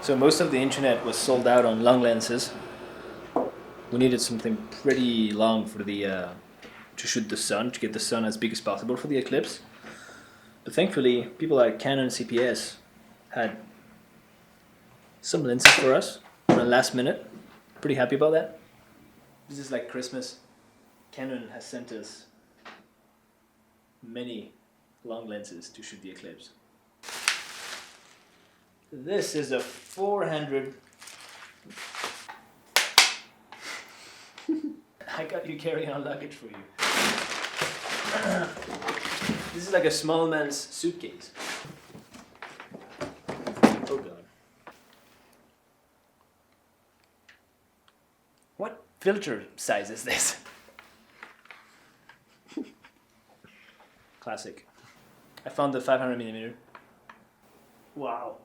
So most of the internet was sold out on long lenses. We needed something pretty long for the to shoot the sun, to get the sun as big as possible for the eclipse. But thankfully, people at Canon CPS had some lenses for us on the last minute. Pretty happy about that. This is like Christmas. Canon has sent us many long lenses to shoot the eclipse. This is a 400. I got you carry-on luggage for you. This is like a small man's suitcase. Oh god. What filter size is this? Classic. I found the 500mm. Wow.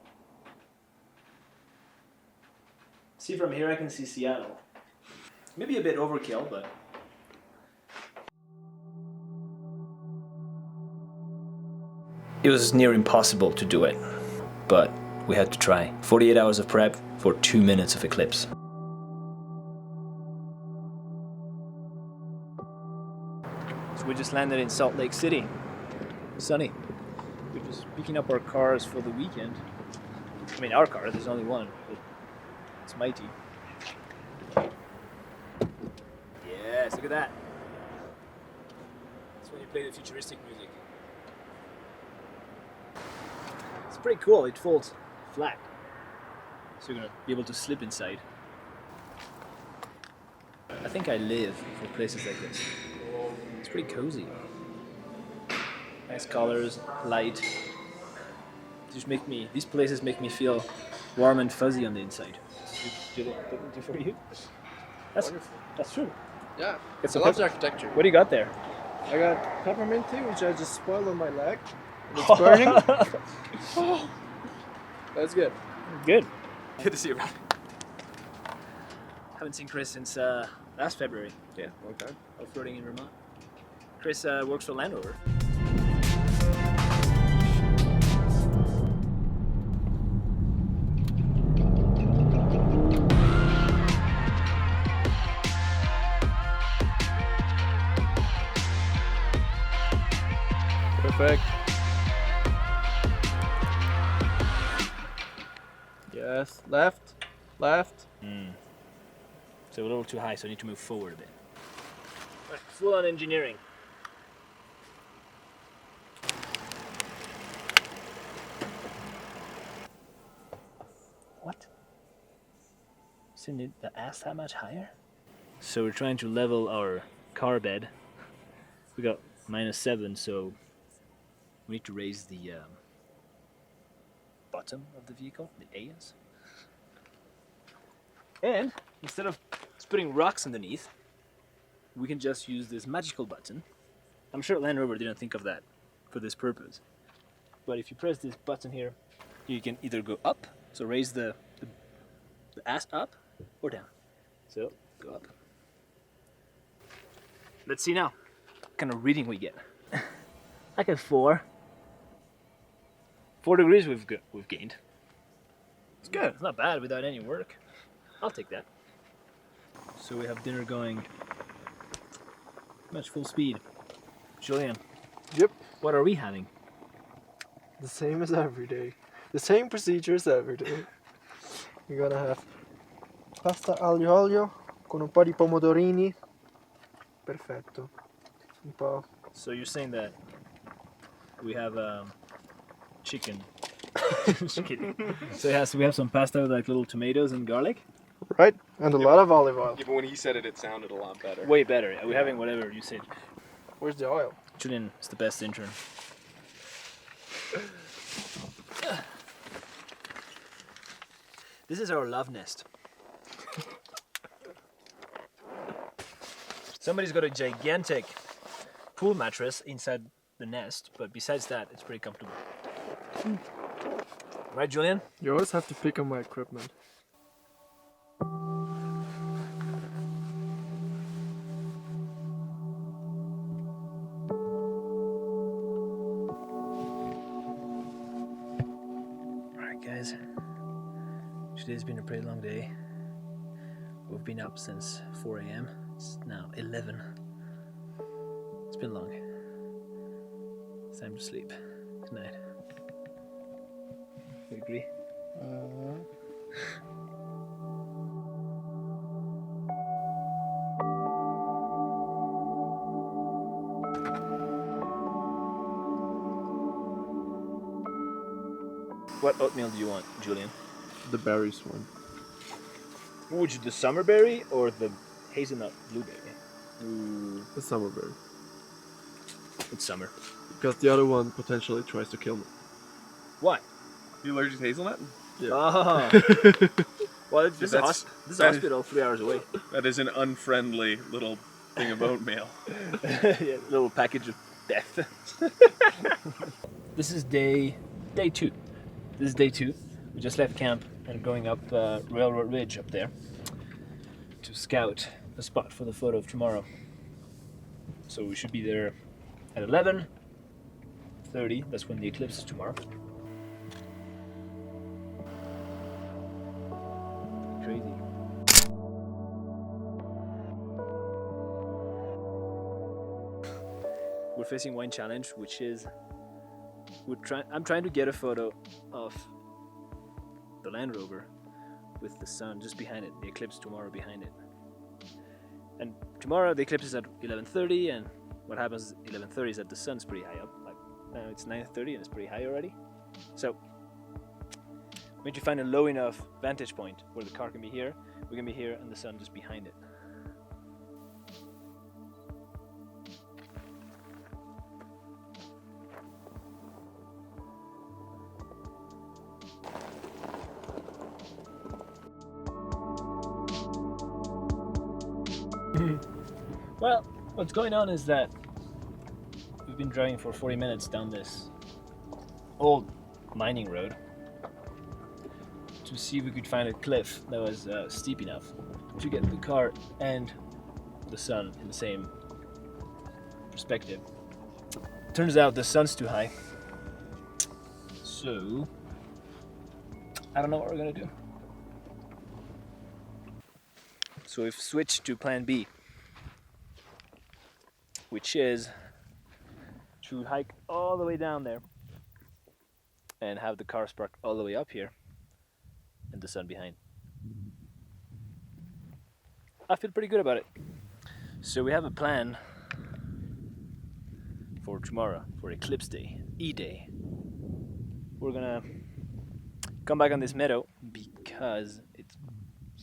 See, from here I can see Seattle. Maybe a bit overkill, but... It was near impossible to do it, but we had to try. 48 hours of prep for 2 minutes of eclipse. So we just landed in Salt Lake City. Sunny. We're just picking up our cars for the weekend. I mean, our car, there's only one, but it's mighty. Yes, look at that. That's when you play the futuristic music. It's pretty cool, it folds flat. So you're gonna be able to slip inside. I think I live for places like this. It's pretty cozy. Nice colors, light. These places make me feel warm and fuzzy on the inside. Do they for you? That's true. Yeah, It's I love the architecture. What do you got there? I got peppermint tea, which I just spoiled on my leg. And it's burning. Oh, that's good. Good. Good to see you. Haven't seen Chris since last February. Yeah, long time. Off-roading in Vermont. Chris works for Land Rover. Perfect. Yes, left. So a little too high, so I need to move forward a bit. Right, full on engineering. What? Isn't the ass that much higher? So we're trying to level our car bed. We got -7, so we need to raise the bottom of the vehicle, the AS. And instead of putting rocks underneath, we can just use this magical button. I'm sure Land Rover didn't think of that for this purpose. But if you press this button here, you can either go up, so raise the ass up, or down. So, go up. Let's see now what kind of reading we get. I get 4. 4 degrees we've gained. It's good. It's not bad without any work. I'll take that. So we have dinner going pretty much full speed. Julian. Yep. What are we having? The same as every day. The same procedures every day. We're gonna have pasta aglio olio con un po' di pomodorini. Perfetto. Un po'. So you're saying that we have chicken. Just kidding. So we have some pasta with like little tomatoes and garlic. Right? And a lot of olive oil. Yeah, but when he said it, it sounded a lot better. Way better. We're having whatever you said. Where's the oil? Julian is the best intern. This is our love nest. Somebody's got a gigantic pool mattress inside the nest, but besides that, it's pretty comfortable. Right, Julian? You always have to pick on my equipment. Today's been a pretty long day. We've been up since 4 a.m. It's now 11. It's been long. It's time to sleep. Good night. You agree? What oatmeal do you want, Julian? The berries one. Would you the summer berry or the hazelnut blueberry? The summer berry. It's summer. Because the other one potentially tries to kill me. Why? You allergic to hazelnut? Yeah. Ah. Well, this is That's- this that is- hospital 3 hours away. That is an unfriendly little thing of oatmeal. Yeah, little package of death. This is day 2. This is day 2. We just left camp and going up Railroad Ridge up there to scout the spot for the photo of tomorrow. So we should be there at 11:30. That's when the eclipse is tomorrow. Crazy. We're facing one challenge, which is I'm trying to get a photo of the Land Rover with the sun just behind it, the eclipse tomorrow behind it. And tomorrow the eclipse is at 11:30, and what happens at 11:30 is that the sun's pretty high up. Like now it's 9:30 and it's pretty high already. So we need to find a low enough vantage point where the car can be here, we can be here, and the sun just behind it. Well, what's going on is that we've been driving for 40 minutes down this old mining road to see if we could find a cliff that was steep enough to get the car and the sun in the same perspective. Turns out the sun's too high, so I don't know what we're gonna do. So we've switched to plan B, which is to hike all the way down there and have the car parked all the way up here and the sun behind. I feel pretty good about it. So we have a plan for tomorrow, for Eclipse Day, E-Day. We're gonna come back on this meadow because it's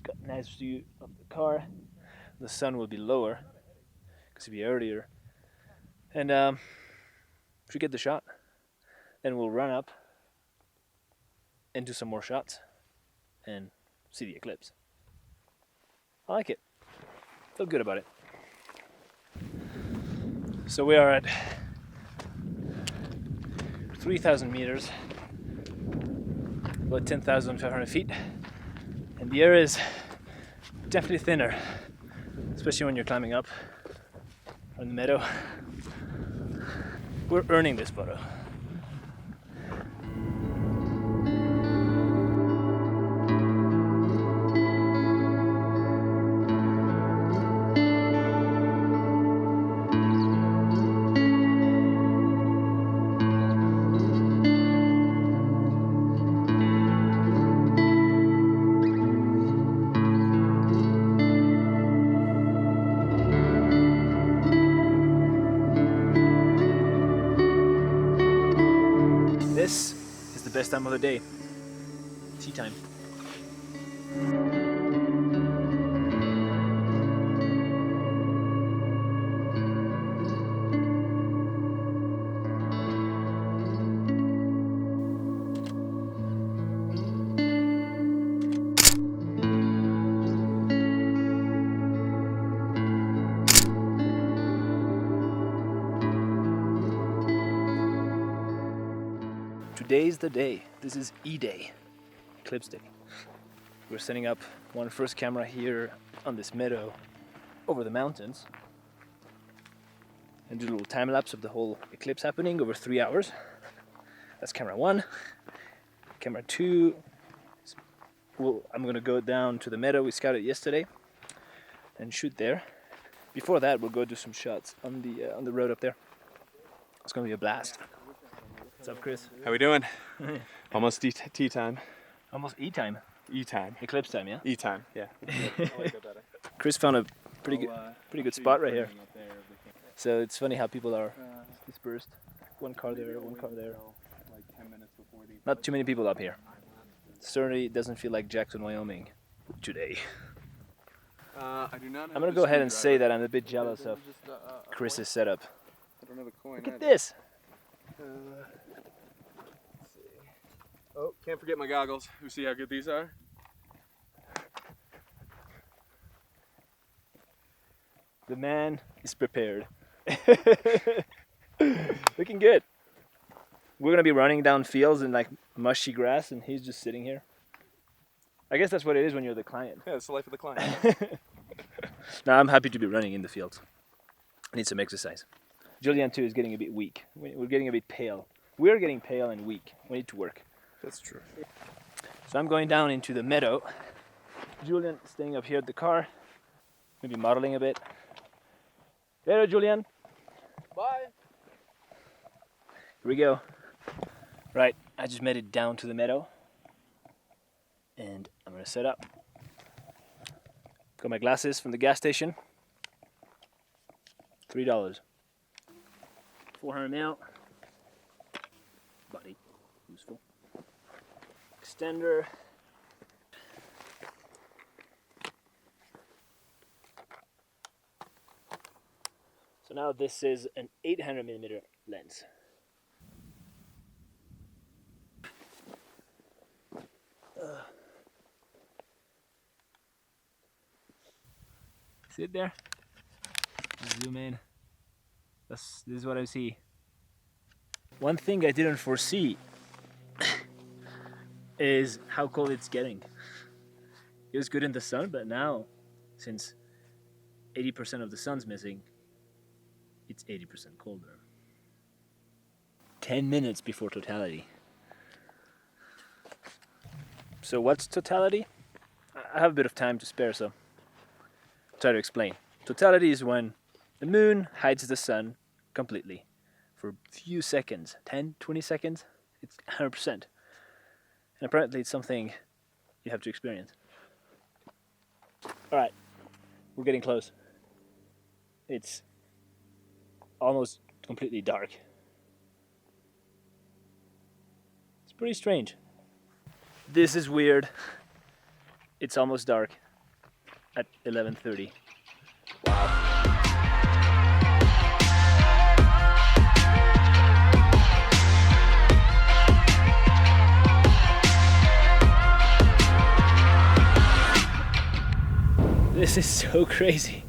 got a nice view of the car. The sun will be lower because it'll be earlier. And if we get the shot, then we'll run up and do some more shots and see the eclipse. I like it. Feel good about it. So we are at 3,000 meters, about 10,500 feet, and the air is definitely thinner, especially when you're climbing up on the meadow. We're earning this photo. This is the best time of the day. Tea time. Today's the day. This is E-Day, Eclipse Day. We're setting up one first camera here on this meadow over the mountains and do a little time lapse of the whole eclipse happening over 3 hours. That's camera 1. Camera 2 is I'm gonna go down to the meadow we scouted yesterday and shoot there. Before that, we'll go do some shots on the road up there. It's gonna be a blast. What's up, Chris? How we doing? Almost tea time. Almost E-time. E-time. Eclipse time, yeah? E-time, yeah. Chris found a pretty good spot right here. So it's funny how people are dispersed. One car there, one car there. Not too many people up here. Certainly doesn't feel like Jackson, Wyoming today. I do not. I'm gonna go ahead and say that I'm a bit jealous of Chris's setup. I don't have a coin. Look at this! Oh, can't forget my goggles. You see how good these are? The man is prepared. Looking good. We're gonna be running down fields in like mushy grass, and he's just sitting here. I guess that's what it is when you're the client. Yeah, it's the life of the client. No, I'm happy to be running in the fields. I need some exercise. Julian too is getting a bit weak. We're getting a bit pale. We're getting pale and weak. We need to work. That's true. So I'm going down into the meadow. Julian staying up here at the car. Maybe modeling a bit. Hello, Julian. Bye. Here we go. Right, I just made it down to the meadow. And I'm gonna set up. Got my glasses from the gas station. $3. 400 ml. Body, useful. Extender. So now this is an 800mm lens. See it there? Zoom in. This is what I see. One thing I didn't foresee is how cold it's getting. It was good in the sun, but now, since 80% of the sun's missing, it's 80% colder. 10 minutes before totality. So what's totality? I have a bit of time to spare, so I'll try to explain. Totality is when the moon hides the sun completely for a few seconds, 10, 20 seconds, it's 100%. And apparently it's something you have to experience. Alright, we're getting close. It's almost completely dark. It's pretty strange. This is weird. It's almost dark at 11:30. Wow. This is so crazy.